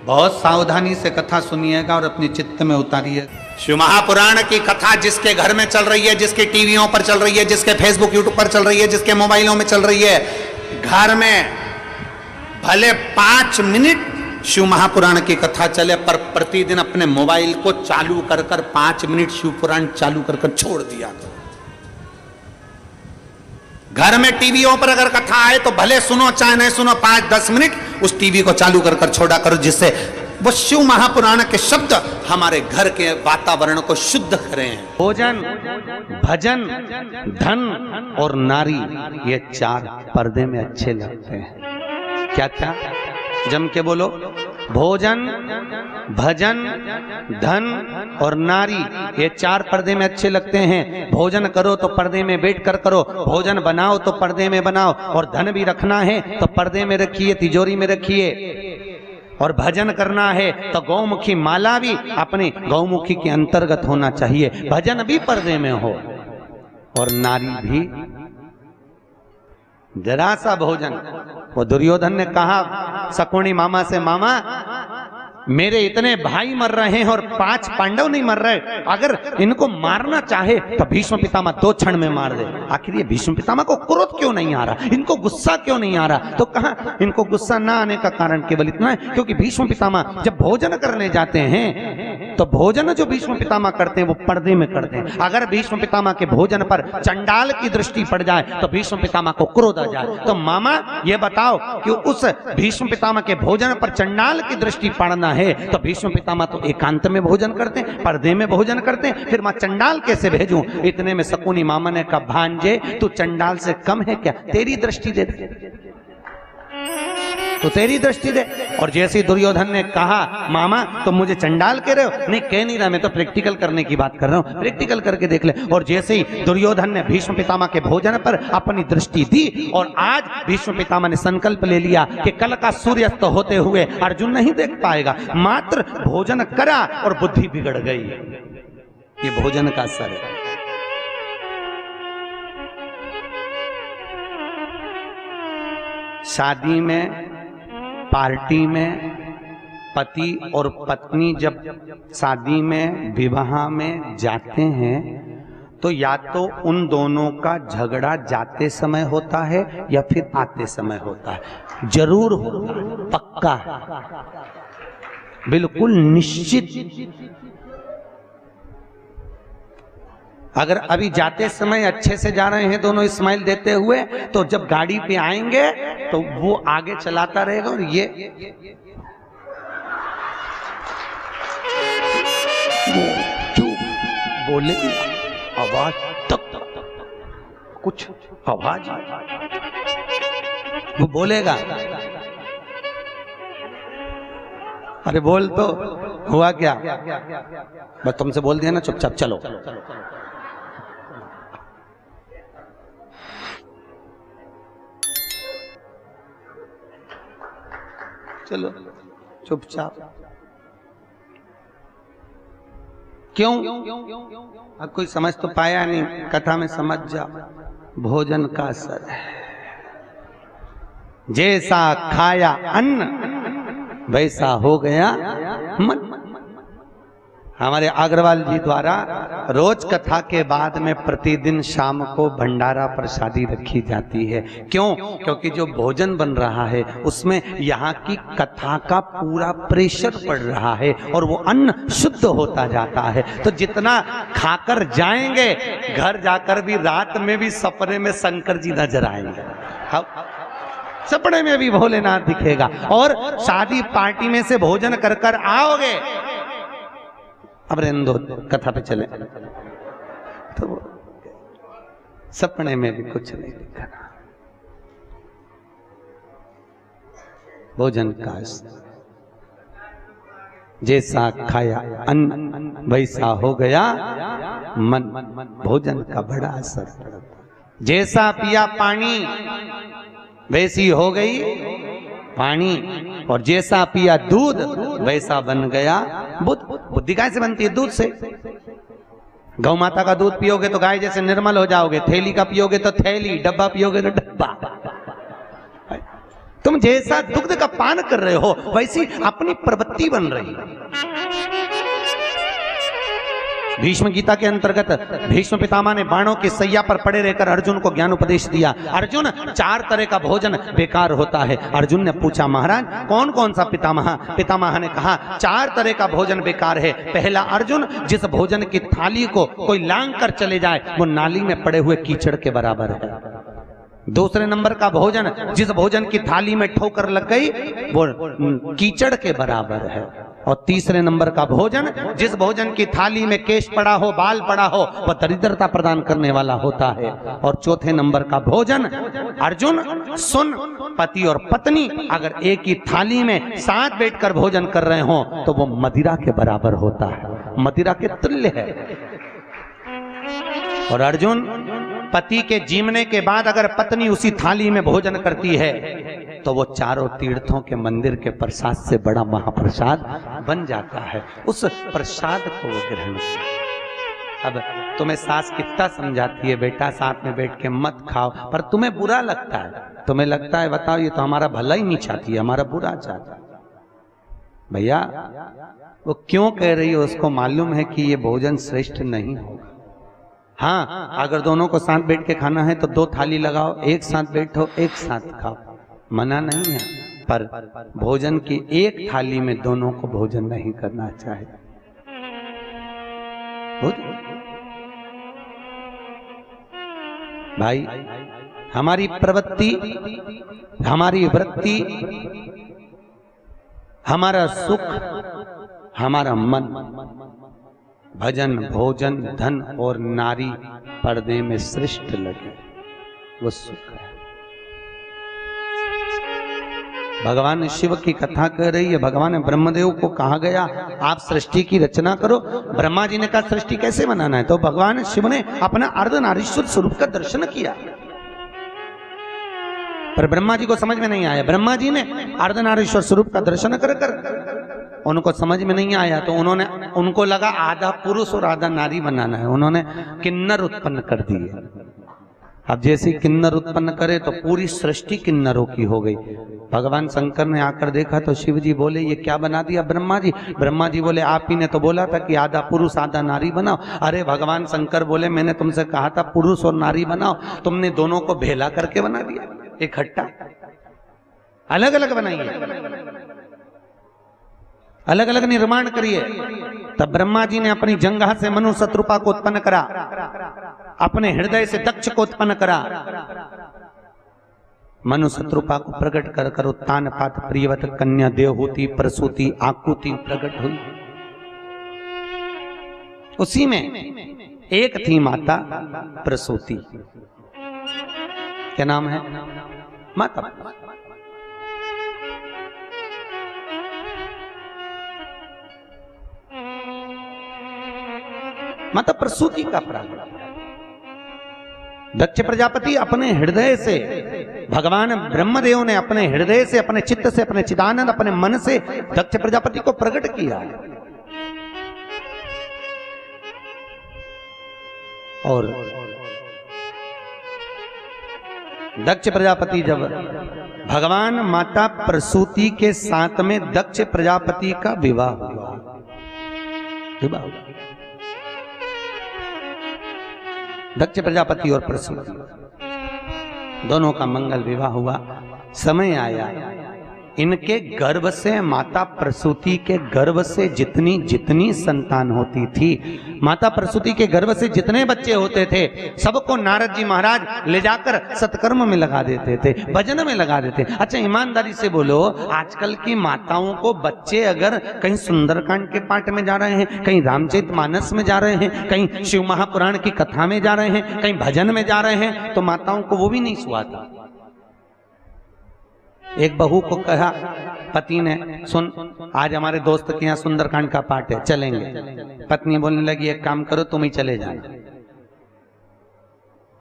बहुत सावधानी से कथा सुनिएगा और अपने चित्त में उतारिए। शिव महापुराण की कथा जिसके घर में चल रही है, जिसके टीवियों पर चल रही है, जिसके फेसबुक यूट्यूब पर चल रही है, जिसके मोबाइलों में चल रही है, घर में भले 5 मिनट शिव महापुराण की कथा चले, पर प्रतिदिन अपने मोबाइल को चालू कर 5 मिनट शिव पुराण चालू कर छोड़ दिया। घर में टीवियों पर अगर कथा आए तो भले सुनो चाहे नहीं सुनो, 5-10 मिनट उस टीवी को चालू कर छोड़ा करो, जिससे वो शिव महापुराण के शब्द हमारे घर के वातावरण को शुद्ध करें। भोजन, भजन, धन और नारी, ये 4 पर्दे में अच्छे लगते हैं। क्या क्या? जम के बोलो। भोजन, भजन, धन और नारी, ये 4 पर्दे में अच्छे लगते हैं। भोजन करो तो पर्दे में बैठकर करो, भोजन बनाओ तो पर्दे में बनाओ, और धन भी रखना है तो पर्दे में रखिए, तिजोरी में रखिए। और भजन करना है तो गौमुखी माला भी अपनी गौमुखी के अंतर्गत होना चाहिए, भजन भी पर्दे में हो। और नारी भी जरा सा भोजन। वो दुर्योधन ने कहा शकुनी मामा से, मामा मेरे इतने भाई मर रहे हैं और 5 पांडव नहीं मर रहे, अगर इनको मारना चाहे तो भीष्म पितामह 2 क्षण में मार दे। आखिर ये भीष्म पितामह को क्रोध क्यों नहीं आ रहा, इनको गुस्सा क्यों नहीं आ रहा? तो कहा इनको गुस्सा ना आने का कारण केवल इतना है क्योंकि भीष्म पितामह जब भोजन करने जाते हैं तो भोजन जो भीष्म पितामह करते हैं वो पर्दे में करते हैं। अगर भीष्म पितामह के भोजन पर चंडाल की दृष्टि पड़ जाए तो भीष्म पितामह को क्रोध आ जाए। तो मामा ये बताओ कि उस भीष्म पितामह के भोजन पर चंडाल की दृष्टि पड़ना है तो भीष्म पितामह तो एकांत में भोजन करते हैं, पर्दे में भोजन करते हैं, फिर मैं चंडाल कैसे भेजूं? इतने में शकुनी मामा ने कहा, भांजे तू चंडाल से कम है क्या? तेरी दृष्टि दे, तो तेरी दृष्टि दे। और जैसे दुर्योधन ने कहा, मामा तो मुझे चंडाल कह रहे हो? नहीं कह नहीं रहा, मैं तो प्रैक्टिकल करने की बात कर रहा हूं, प्रैक्टिकल करके देख ले। और जैसे ही दुर्योधन ने भीष्म पितामह के भोजन पर अपनी दृष्टि दी, और आज भीष्म पितामह ने संकल्प ले लिया कि कल का सूर्यास्त होते हुए अर्जुन नहीं देख पाएगा, मात्र भोजन करा और बुद्धि बिगड़ गई। ये भोजन का असर है। शादी में, पार्टी में पति और पत्नी जब शादी में, विवाह में जाते हैं तो या तो उन दोनों का झगड़ा जाते समय होता है या फिर आते समय होता है। जरूर होता है, पक्का है, बिल्कुल निश्चित। अगर अभी जाते समय अच्छे से जा रहे हैं दोनों स्माइल देते हुए, तो जब गाड़ी पे आएंगे तो वो आगे चलाता रहेगा और ये बोले आवाज तक कुछ आवाज वो बोलेगा, अरे बोल तो हुआ क्या? बस तुमसे बोल दिया ना, चुपचाप चलो। चलो चुपचाप। क्यों? अब कोई समझ तो पाया नहीं, कथा में समझ जाओ। भोजन का असर है, जैसा खाया अन्न वैसा हो गया मन। हमारे अग्रवाल जी द्वारा रोज कथा के बाद में प्रतिदिन शाम को भंडारा प्रसादी रखी जाती है। क्यों? क्योंकि जो भोजन बन रहा है उसमें यहाँ की कथा का पूरा प्रेशर पड़ रहा है और वो अन्न शुद्ध होता जाता है। तो जितना खाकर जाएंगे, घर जाकर भी रात में भी सपने में शंकर जी नजर आएंगे, सपने में भी भोलेनाथ दिखेगा। और शादी पार्टी में से भोजन कर कर आओगे, अब रहने दो, कथा पे चले, तो सपने में भी कुछ नहीं दिखा। भोजन का जैसा खाया अन्न वैसा हो गया मन। भोजन का बड़ा असर पड़ता। जैसा पिया पानी वैसी हो गई पानी, और जैसा पिया दूध वैसा बन गया बुद्ध। बुद्धि गाय से बनती है? दूध से। गौ माता का दूध पियोगे तो गाय जैसे निर्मल हो जाओगे, थैली का पियोगे तो थैली, डब्बा पियोगे तो डब्बा। तुम जैसा दुग्ध का पान कर रहे हो वैसी अपनी प्रवृत्ति बन रही है। भीष्म गीता के अंतर्गत भीष्म पितामह ने बाणों की सैया पर पड़े रहकर अर्जुन को ज्ञान उपदेश दिया। अर्जुन, 4 तरह का भोजन बेकार होता है। अर्जुन ने पूछा, महाराज कौन कौन सा पितामह? पितामह ने कहा 4 तरह का भोजन बेकार है। पहला, अर्जुन, जिस भोजन की थाली को कोई लांग कर चले जाए वो नाली में पड़े हुए कीचड़ के बराबर है। दूसरे नंबर का भोजन, जिस भोजन की थाली में ठोकर लग गई वो कीचड़ के बराबर है। और तीसरे नंबर का भोजन, जिस भोजन की थाली में केश पड़ा हो, बाल पड़ा हो, वह दरिद्रता प्रदान करने वाला होता है। और चौथे नंबर का भोजन, अर्जुन सुन, पति और पत्नी अगर एक ही थाली में साथ बैठकर भोजन कर रहे हो तो वो मदिरा के बराबर होता है, मदिरा के तुल्य है। और अर्जुन, पति के जीवने के बाद अगर पत्नी उसी थाली में भोजन करती है तो वो चारों तीर्थों के मंदिर के प्रसाद से बड़ा महाप्रसाद बन जाता है। उस प्रसाद को वो ग्रहण करती। अब तुम्हें सास कितना समझाती है, बेटा साथ में बैठ के मत खाओ, पर तुम्हें बुरा लगता है। तुम्हें लगता है बताओ ये तो हमारा भला ही नहीं चाहती है, हमारा बुरा चाहता है। भैया वो क्यों कह रही है, उसको मालूम है कि ये भोजन श्रेष्ठ नहीं होगा। हाँ, अगर दोनों को साथ बैठ के खाना है तो 2 थाली लगाओ, एक साथ बैठो, एक साथ खाओ, मना नहीं है। पर भोजन की एक थाली में दोनों को भोजन नहीं करना चाहिए। भाई, हमारी प्रवृत्ति, हमारी वृत्ति, हमारा सुख, हमारा मन, भजन, भोजन, धन और नारी पर्दे में श्रेष्ठ लगे, वो सुख है। भगवान शिव की कथा कह रही है। भगवान ब्रह्मदेव को कहा गया आप सृष्टि की रचना करो। ब्रह्मा जी ने कहा सृष्टि कैसे बनाना है, तो भगवान शिव ने अपना अर्धनारीश्वर स्वरूप का दर्शन किया, पर ब्रह्मा जी को समझ में नहीं आया। ब्रह्मा जी ने अर्धनारीश्वर स्वरूप का दर्शन कर उनको समझ में नहीं आया, तो उनको लगा आधा पुरुष और आधा नारी बनाना है। उन्होंने किन्नर उत्पन्न कर दिए। अब जैसे किन्नर उत्पन्न करे तो पूरी सृष्टि किन्नरों की हो गई। भगवान शंकर ने आकर देखा तो शिव जी बोले ये क्या बना दिया ब्रह्मा जी? ब्रह्मा जी बोले आप ही ने तो बोला था कि आधा पुरुष आधा नारी बनाओ। अरे भगवान शंकर बोले मैंने तुमसे कहा था पुरुष और नारी बनाओ, तुमने दोनों को भेला करके बना दिया, इकट्ठा। अलग अलग बनाइए, अलग अलग निर्माण करिए। तब ब्रह्मा जी ने अपनी जंघा से मनु शत्रुपा को उत्पन्न करा, अपने हृदय से दक्ष को उत्पन्न करा। मनु शत्रुपा को प्रकट कर कर उत्तान पात प्रियवत कन्या देवहूति प्रसूति आकुति प्रकट हुई। उसी में एक थी माता प्रसूति, क्या नाम है? माता। माता प्रसूति का प्रागट्य। दक्ष प्रजापति अपने हृदय से, भगवान ब्रह्मदेव ने अपने हृदय से, अपने चित्त से, अपने चिदानंद, अपने मन से दक्ष प्रजापति को प्रकट किया। और दक्ष प्रजापति जब भगवान माता प्रसूति के साथ में दक्ष प्रजापति का विवाह हुआ, दक्ष प्रजापति और प्रसूति दोनों का मंगल विवाह हुआ। समय आया, इनके गर्भ से, माता प्रसूति के गर्भ से जितनी जितनी संतान होती थी, माता प्रसूति के गर्भ से जितने बच्चे होते थे, सबको नारद जी महाराज ले जाकर सत्कर्म में लगा देते थे, भजन में लगा देते। अच्छा ईमानदारी से बोलो, आजकल की माताओं को बच्चे अगर कहीं सुंदरकांड के पाठ में जा रहे हैं, कहीं रामचरितमानस में जा रहे हैं, कहीं शिव महापुराण की कथा में जा रहे हैं, कहीं भजन में जा रहे हैं, तो माताओं को वो भी नहीं सुहाता। एक बहू को कहा पति ने, सुन आज हमारे दोस्त के यहाँ सुंदरकांड का पाठ है, चलेंगे। पत्नी बोलने लगी एक काम करो तुम ही चले जाना।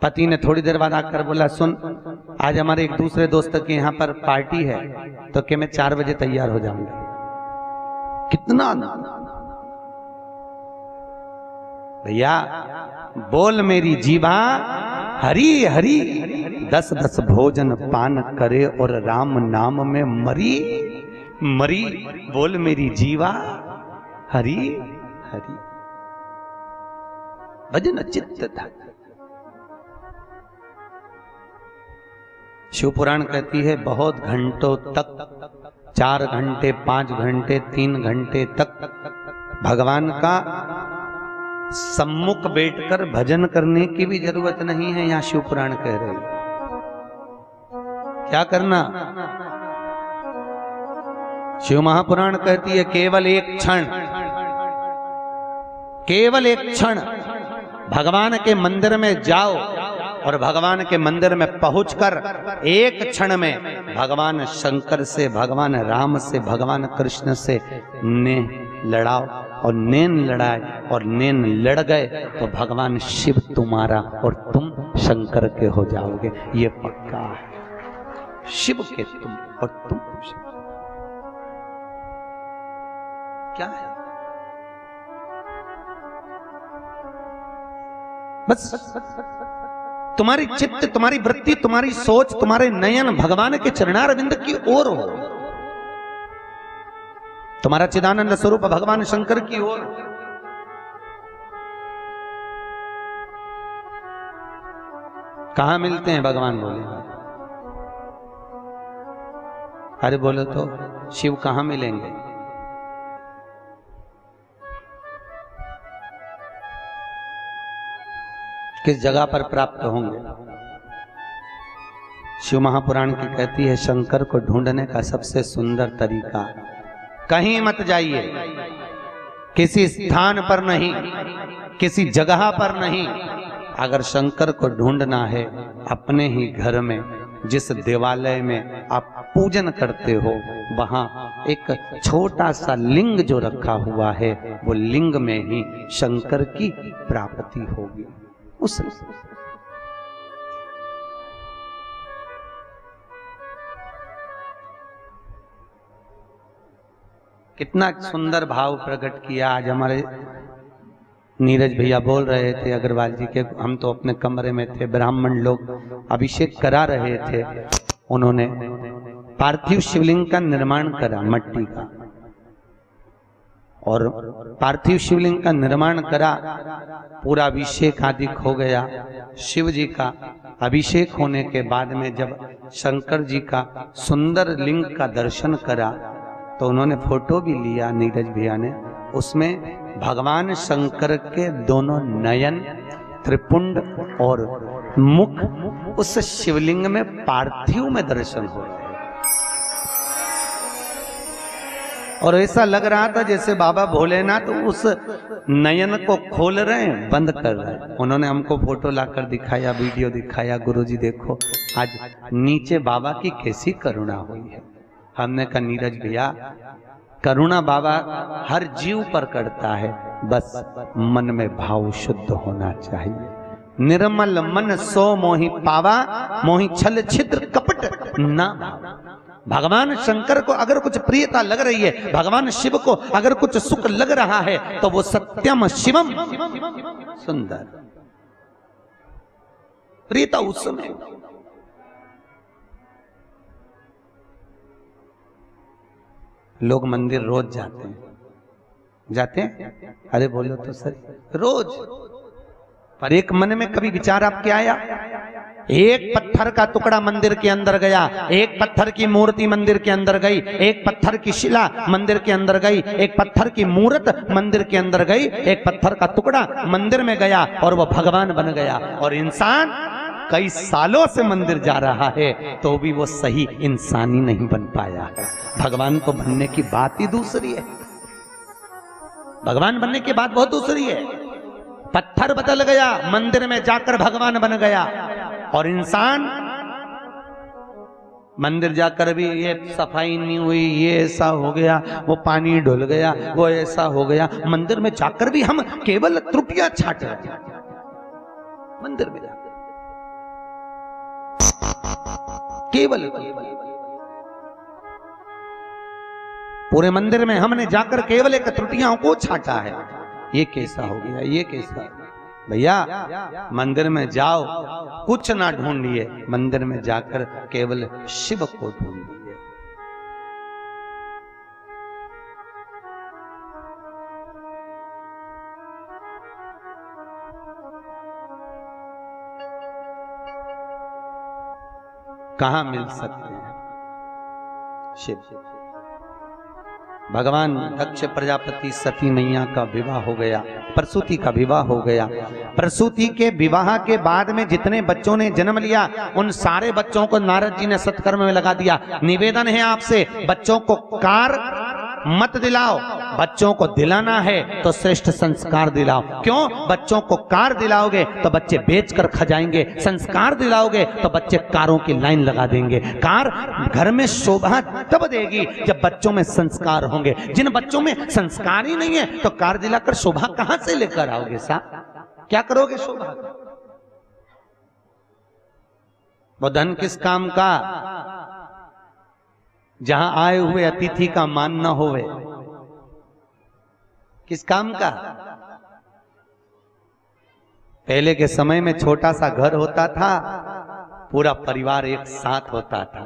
पति ने थोड़ी देर बाद आकर बोला सुन आज हमारे एक दूसरे दोस्त के यहाँ पर पार्टी है, तो क्या मैं 4 बजे तैयार हो जाऊंगा। कितना भैया, बोल मेरी जीभा हरी हरी 10-10 भोजन पान करे और राम नाम में मरी मरी, बोल मेरी जीवा हरि हरि। भजन चित्त था। शिव पुराण कहती है बहुत घंटों तक, 4 घंटे 5 घंटे 3 घंटे तक भगवान का सम्मुख बैठकर भजन करने की भी जरूरत नहीं है। यहां शिव पुराण कह रहे हैं क्या करना। शिव महापुराण कहती है केवल एक क्षण, केवल एक क्षण भगवान के मंदिर में जाओ और भगवान के मंदिर में पहुंचकर एक क्षण में भगवान शंकर से, भगवान राम से, भगवान कृष्ण से ने लड़ाओ और नैन लड़ाए और नैन लड़ गए तो भगवान शिव तुम्हारा और तुम शंकर के हो जाओगे। ये पक्का है। शिव के तुम और तुम शिव। क्या है बस तुम्हारी चित्त, तुम्हारी वृत्ति, तुम्हारी सोच, तुम्हारे नयन भगवान के चरणारविंद की ओर हो, तुम्हारा चिदानंद स्वरूप भगवान शंकर की ओर। कहां मिलते हैं भगवान? बोले अरे बोलो तो शिव कहां मिलेंगे? किस जगह पर प्राप्त होंगे? शिव महापुराण की कहती है शंकर को ढूंढने का सबसे सुंदर तरीका, कहीं मत जाइए, किसी स्थान पर नहीं, किसी जगह पर नहीं। अगर शंकर को ढूंढना है अपने ही घर में, जिस देवालय में आप पूजन करते हो वहां एक छोटा सा लिंग जो रखा हुआ है, वो लिंग में ही शंकर की प्राप्ति होगी। उस कितना सुंदर भाव प्रकट किया आज हमारे नीरज भैया बोल रहे थे अग्रवाल जी के। हम तो अपने कमरे में थे, ब्राह्मण लोग अभिषेक करा रहे थे। उन्होंने पार्थिव शिवलिंग का निर्माण करा मट्टी का, और पार्थिव शिवलिंग का निर्माण करा, पूरा अभिषेक आदि हो गया। शिव जी का अभिषेक होने के बाद में जब शंकर जी का सुंदर लिंग का दर्शन करा तो उन्होंने फोटो भी लिया नीरज भैया ने। उसमें भगवान शंकर के दोनों नयन, त्रिपुंड और मुख उस शिवलिंग में पार्थिव में दर्शन हो रहे, और ऐसा लग रहा था जैसे बाबा भोलेनाथ उस नयन को खोल रहे हैं, बंद कर रहे हैं। उन्होंने हमको फोटो लाकर दिखाया, वीडियो दिखाया, गुरुजी देखो आज नीचे बाबा की कैसी करुणा हुई है। हमने कहा नीरज भैया करुणा बाबा हर जीव पर करता है, बस मन में भाव शुद्ध होना चाहिए। निर्मल मन सो मोहि पावा, मोहि छल छिद्र कपट ना। भगवान शंकर को अगर कुछ प्रियता लग रही है, भगवान शिव को अगर कुछ सुख लग रहा है, तो वो सत्यम शिवम सुंदर प्रियता उस समय। लोग मंदिर रोज जाते हैं? अरे बोलो तो सर, रोज। पर एक मन में कभी विचार आपके आया? एक पत्थर का टुकड़ा मंदिर के अंदर गया, एक पत्थर की मूर्ति मंदिर के अंदर गई, एक पत्थर की शिला मंदिर के अंदर गई, एक पत्थर की मूर्त मंदिर के अंदर गई, एक पत्थर का टुकड़ा मंदिर में गया और वो भगवान बन गया। और इंसान कई सालों से मंदिर जा रहा है तो भी वो सही इंसानी नहीं बन पाया है। भगवान को बनने की बात ही दूसरी है, भगवान बनने की बात बहुत दूसरी है। पत्थर बदल गया, मंदिर में जाकर भगवान बन गया, और इंसान मंदिर जाकर भी ये सफाई नहीं हुई, ये ऐसा हो गया, वो पानी डुल गया, वो ऐसा हो गया। मंदिर में जाकर भी हम केवल त्रुटियां छाट रहे हैं। मंदिर में केवल पूरे मंदिर में हमने जाकर केवल एक त्रुटियों को छाटा है। ये कैसा हो गया, ये कैसा। भैया मंदिर में जाओ, कुछ ना ढूंढिए, मंदिर में जाकर केवल शिव को ढूंढिए। कहां मिल सकते हैं शिव? भगवान दक्ष प्रजापति सती मैया का विवाह हो गया, प्रसूति का विवाह हो गया। प्रसूति के विवाह के बाद में जितने बच्चों ने जन्म लिया उन सारे बच्चों को नारद जी ने सत्कर्म में लगा दिया। निवेदन है आपसे, बच्चों को कार मत दिलाओ, बच्चों को दिलाना है तो श्रेष्ठ संस्कार दिलाओ। क्यों? बच्चों को कार दिलाओगे तो बच्चे बेचकर खा जाएंगे, संस्कार दिलाओगे तो बच्चे कारों की लाइन लगा देंगे। कार घर में शोभा तब देगी जब बच्चों में संस्कार होंगे। जिन बच्चों में संस्कार ही नहीं है तो कार दिलाकर शोभा कहां से लेकर आओगे साहब? क्या करोगे शोभा? वो धन किस काम का जहां आए हुए अतिथि का मान न होवे? किस काम का? पहले के समय में छोटा सा घर होता था, पूरा परिवार एक साथ होता था।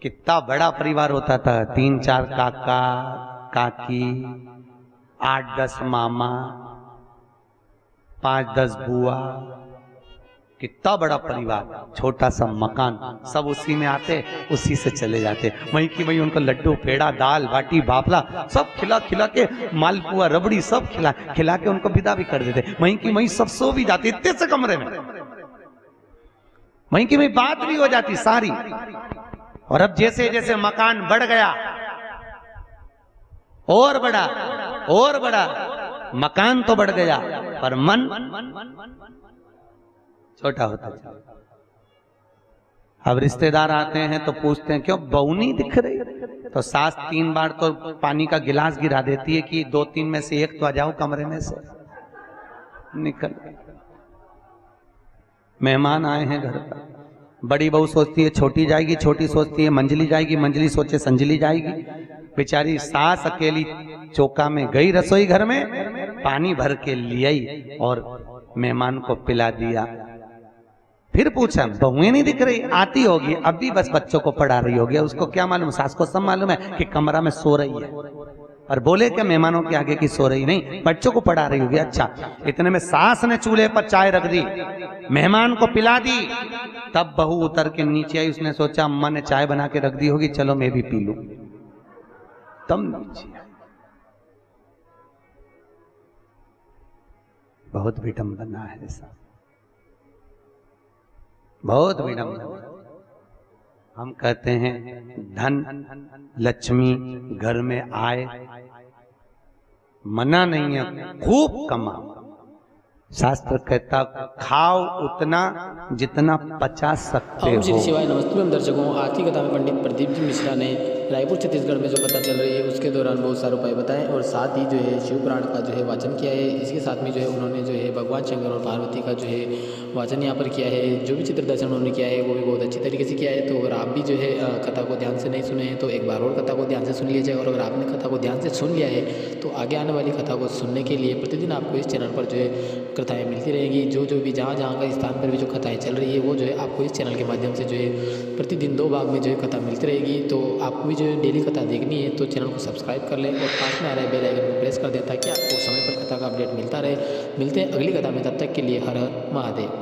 कितना बड़ा परिवार होता था, 3-4 काका काकी, 8-10 मामा, 5-10 बुआ, कितना बड़ा परिवार, छोटा सा मकान, सब उसी में आते, उसी से चले जाते। वहीं की वहीं उनको लड्डू पेड़ा दाल बाटी बाफला सब खिला खिला के, मालपुआ रबड़ी सब खिला खिला के उनको विदा भी कर देते। वहीं की वहीं सब सो भी जाते इतने से कमरे में, वहीं की वहीं बात भी हो जाती सारी। और अब जैसे जैसे मकान बढ़ गया, और बड़ा और बड़ा, मकान तो बढ़ गया पर मन छोटा होता है। अब रिश्तेदार आते हैं तो पूछते हैं क्यों बहू नहीं दिख रही? तो सास 3 बार तो पानी का गिलास गिरा देती है कि 2-3 में से एक तो आ जाओ कमरे में से निकल। मेहमान आए हैं घर पर, बड़ी बहू सोचती है छोटी जाएगी, छोटी सोचती है मंजली जाएगी, मंजली सोचे संजली जाएगी। बेचारी सास अकेली चौका में गई रसोई घर में, पानी भर के ले आई और मेहमान को पिला दिया। फिर पूछा बहुएं नहीं दिख रही? आती होगी, अब भी बस बच्चों को पढ़ा रही होगी, उसको क्या मालूम, सास को सब मालूम है कि कमरा में सो रही है। और बोले क्या मेहमानों के आगे की सो रही नहीं, बच्चों को पढ़ा रही होगी। अच्छा, इतने में सास ने चूल्हे पर चाय रख दी, मेहमान को पिला दी, तब बहू उतर के नीचे आई। उसने सोचा अम्मा ने चाय बना के रख दी होगी, चलो मैं भी पी लूं। तब नीचे बहुत विडंबना है ऐसा, बहुत विडंबना। हम कहते हैं धन लक्ष्मी घर में आए, मना नहीं है, खूब कमाओ। शास्त्र कहता खाओ उतना जितना पचा सकते हो। श्री शिवाय नमस्ते दर्शकों, आज की कथा में पंडित प्रदीप जी मिश्रा ने रायपुर छत्तीसगढ़ में जो कथा चल रही है उसके दौरान बहुत सारे उपाय बताए और साथ ही जो है शिव पुराण का जो है वाचन किया है। इसके साथ में जो है उन्होंने जो है भगवान शंकर और पार्वती का जो है वाचन यहाँ पर किया है। जो भी चित्र दर्शन उन्होंने किया है वो भी बहुत अच्छी तरीके से किया है। तो अगर आप भी जो है कथा को ध्यान से नहीं सुने हैं तो एक बार और कथा को ध्यान से सुन लीजिए। और अगर आपने कथा को ध्यान से सुन लिया है तो आगे आने वाली कथा को सुनने के लिए प्रतिदिन आपको इस चैनल पर जो है कथाएँ मिलती रहेंगी। जो भी जहाँ का स्थान पर भी जो कथाएँ चल रही है वो जो है आपको इस चैनल के माध्यम से जो है प्रतिदिन 2 भाग में जो है कथा मिलती रहेगी। तो आपको भी जो है डेली कथा देखनी है तो चैनल को सब्सक्राइब कर लें और पास में आ रहे बेल आइकन को प्रेस कर दें ताकि आपको समय पर कथा का अपडेट मिलता रहे। मिलते हैं अगली कथा में, तब तक के लिए हर हर महादेव।